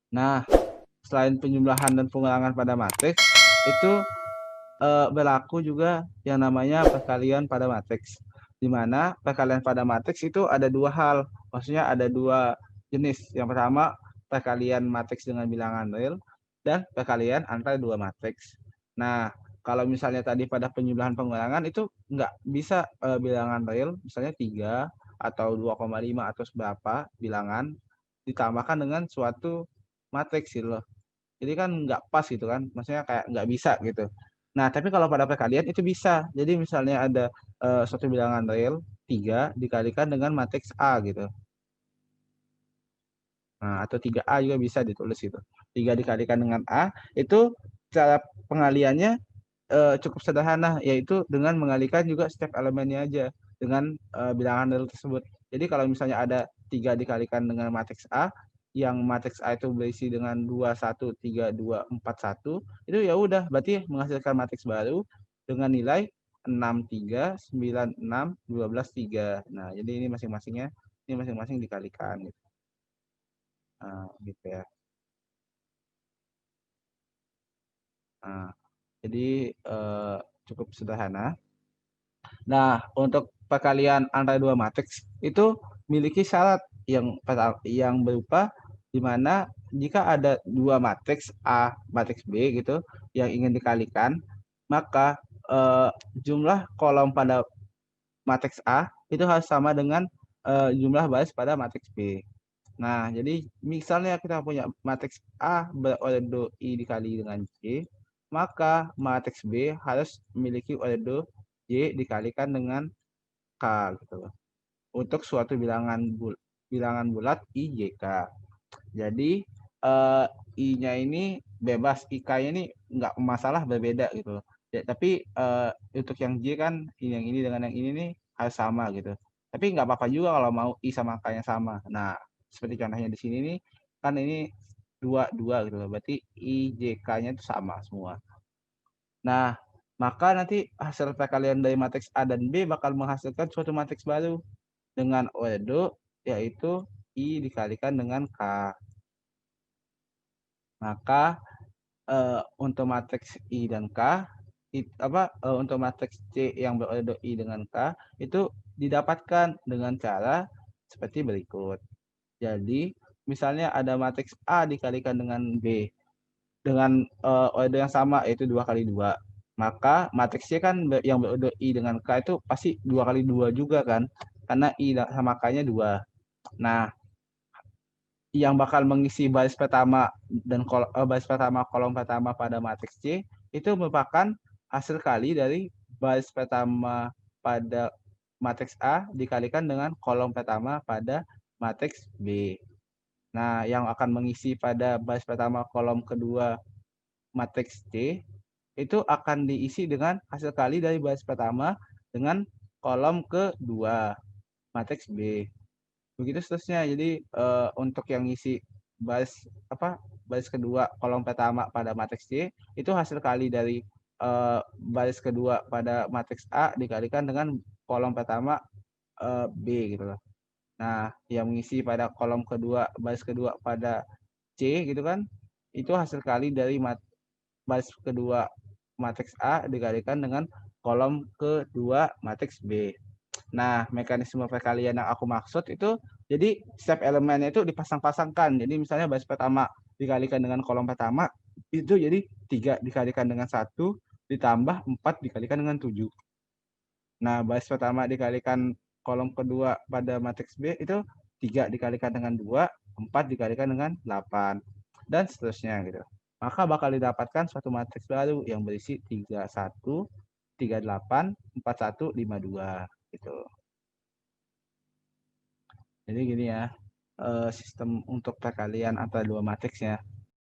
Nah, selain penjumlahan dan pengulangan pada matriks, itu berlaku juga yang namanya perkalian pada matriks. Di mana perkalian pada matriks itu ada dua hal, maksudnya ada dua jenis. Yang pertama, perkalian matriks dengan bilangan real dan perkalian antara dua matriks. Nah, kalau misalnya tadi pada penjumlahan pengulangan itu nggak bisa bilangan real, misalnya 3 atau 2,5 atau seberapa bilangan ditambahkan dengan suatu matriks gitu loh. Jadi kan nggak pas gitu kan, maksudnya kayak nggak bisa gitu. Nah, tapi kalau pada perkalian itu bisa. Jadi misalnya ada suatu bilangan real 3 dikalikan dengan matriks A gitu. Nah, atau 3A juga bisa ditulis gitu. 3 dikalikan dengan A, itu cara pengaliannya cukup sederhana, yaitu dengan mengalihkan juga setiap elemennya aja dengan bilangan real tersebut. Jadi kalau misalnya ada 3 dikalikan dengan matriks A, yang matriks A itu berisi dengan 2, 1, 3, 2, 4, 1, itu ya udah berarti menghasilkan matriks baru dengan nilai 6, 3, 9, 6, 12, 3. Nah, jadi ini masing-masing dikalikan gitu. Nah, gitu ya. Nah, jadi cukup sederhana. Nah, untuk perkalian antara dua matriks itu memiliki syarat yang berupa di mana jika ada dua matriks A, matriks B gitu yang ingin dikalikan, maka eh, jumlah kolom pada matriks A itu harus sama dengan jumlah baris pada matriks B. Nah, jadi misalnya kita punya matriks A berordo I dikali dengan J, maka matriks B harus memiliki ordo Y dikalikan dengan K gitu loh. Untuk suatu bilangan bulat IJK. Jadi I-nya ini bebas, IK-nya ini nggak masalah berbeda gitu loh. Ya, tapi untuk yang J kan yang ini dengan yang ini nih harus sama gitu. Tapi nggak apa-apa juga kalau mau I sama K-nya sama. Nah, seperti contohnya di sini nih, kan ini dua dua gitu loh. Berarti IJK-nya itu sama semua. Nah, maka nanti hasil perkalian dari matriks A dan B bakal menghasilkan suatu matriks baru dengan ordo yaitu I dikalikan dengan K. Maka untuk matriks I dan K untuk matriks C yang berordo I dengan K itu didapatkan dengan cara seperti berikut. Jadi, misalnya ada matriks A dikalikan dengan B dengan ordo yang sama yaitu 2 kali 2. Maka matriks C kan yang berordo I dengan K itu pasti 2 kali 2 juga kan? Karena I sama K-nya 2. Nah, yang bakal mengisi baris pertama baris pertama kolom pertama pada matriks C itu merupakan hasil kali dari baris pertama pada matriks A dikalikan dengan kolom pertama pada matriks B. Nah, yang akan mengisi pada baris pertama kolom kedua matriks C itu akan diisi dengan hasil kali dari baris pertama dengan kolom kedua matriks B. Begitu seterusnya. Jadi untuk yang ngisi baris baris kedua kolom pertama pada matriks C itu hasil kali dari baris kedua pada matriks A dikalikan dengan kolom pertama B gitu loh. Nah, yang mengisi pada kolom kedua baris kedua pada C gitu kan itu hasil kali dari baris kedua matriks A dikalikan dengan kolom kedua matriks B. Nah, mekanisme perkalian yang aku maksud itu jadi setiap elemennya itu dipasang-pasangkan. Jadi misalnya baris pertama dikalikan dengan kolom pertama itu jadi 3 dikalikan dengan 1 ditambah 4 dikalikan dengan 7. Nah, baris pertama dikalikan kolom kedua pada matriks B itu 3 dikalikan dengan 2, 4 dikalikan dengan 8 dan seterusnya gitu. Maka bakal didapatkan suatu matriks baru yang berisi 31, 38, 41, 52 gitu. Jadi gini ya, sistem untuk perkalian antara dua matriksnya.